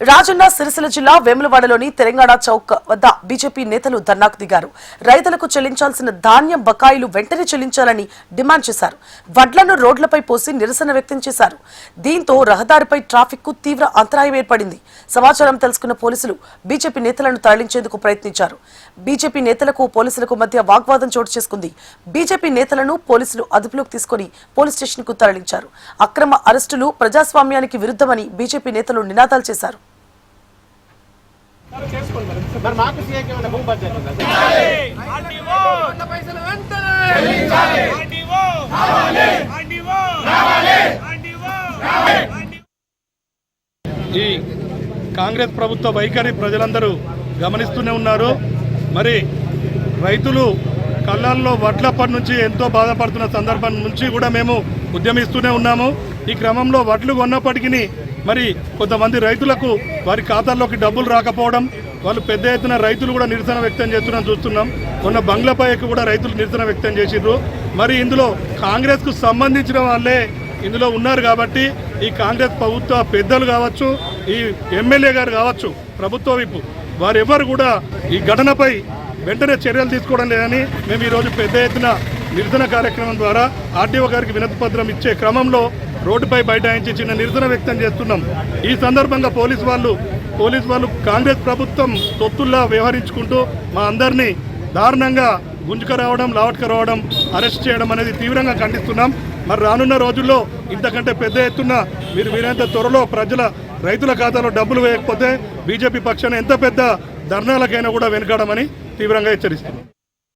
రాజన్న సిరిసిల్ల జిల్లా వేములవాడలోని తెలంగాణ చౌక్ వద్ద బీజేపీ నేతలు ధర్నాకు దిగారు. రైతులకు చెల్లించాల్సిన ధాన్యం బకాయిలు వెంటనే చెల్లించాలని డిమాండ్ చేశారు. వడ్లను రోడ్లపై పోసి నిరసన వ్యక్తం చేశారు. దీంతో రహదారిపై ట్రాఫిక్ కు తీవ్ర అంతరాయం ఏర్పడింది. సమాచారం తెలుసుకున్న పోలీసులు బీజేపీ నేతలను తరలించేందుకు ప్రయత్నించారు. బీజేపీ నేతలకు పోలీసులకు మధ్య వాగ్వాదం చోటు చేసుకుంది. బీజేపీ నేతలను పోలీసులు అదుపులోకి తీసుకుని పోలీస్ స్టేషన్ కు తరలించారు. అక్రమ అరెస్టులు ప్రజాస్వామ్యానికి విరుద్ధమని బీజేపీ నేతలు నినాదాలు చేశారు. ఈ కాంగ్రెస్ ప్రభుత్వ వైఖరి ప్రజలందరూ గమనిస్తూనే ఉన్నారు. మరి రైతులు కళ్ళల్లో వడ్లప్పటి నుంచి ఎంతో బాధపడుతున్న సందర్భం నుంచి కూడా మేము ఉద్యమిస్తూనే ఉన్నాము. ఈ క్రమంలో వడ్లు కొన్నప్పటికీ మరి కొంతమంది రైతులకు వారి ఖాతాల్లోకి డబ్బులు రాకపోవడం, వాళ్ళు పెద్ద ఎత్తున రైతులు కూడా నిరసన వ్యక్తం చేస్తున్నాం చూస్తున్నాం. మొన్న బంగ్లాపైకి కూడా రైతులు నిరసన వ్యక్తం చేసిర్రు. మరి ఇందులో కాంగ్రెస్కు సంబంధించిన వాళ్ళే ఇందులో ఉన్నారు కాబట్టి ఈ కాంగ్రెస్ ప్రభుత్వ పెద్దలు కావచ్చు, ఈ ఎమ్మెల్యే గారు కావచ్చు, ప్రభుత్వ విప్పు వారెవరు కూడా ఈ ఘటనపై వెంటనే చర్యలు తీసుకోవడం లేదని మేము ఈరోజు పెద్ద ఎత్తున నిరసన కార్యక్రమం ద్వారా ఆర్డీఓ గారికి వినతి పత్రం ఇచ్చే క్రమంలో రోడ్డుపై బైఠాయించి చిన్న నిరసన వ్యక్తం చేస్తున్నాం. ఈ సందర్భంగా పోలీసు వాళ్ళు కాంగ్రెస్ ప్రభుత్వం తొత్తుల్లా వ్యవహరించుకుంటూ మా అందరినీ దారుణంగా గుంజుక రావడం, లావట్క రావడం, అరెస్ట్ చేయడం అనేది తీవ్రంగా ఖండిస్తున్నాం. మరి రానున్న రోజుల్లో ఇంతకంటే పెద్ద ఎత్తున మీరు వీరంత త్వరలో రైతుల ఖాతాలో డబ్బులు వేయకపోతే బీజేపీ పక్షాన ఎంత పెద్ద ధర్నాలకైనా కూడా వెనుకాడమని తీవ్రంగా హెచ్చరిస్తున్నాం.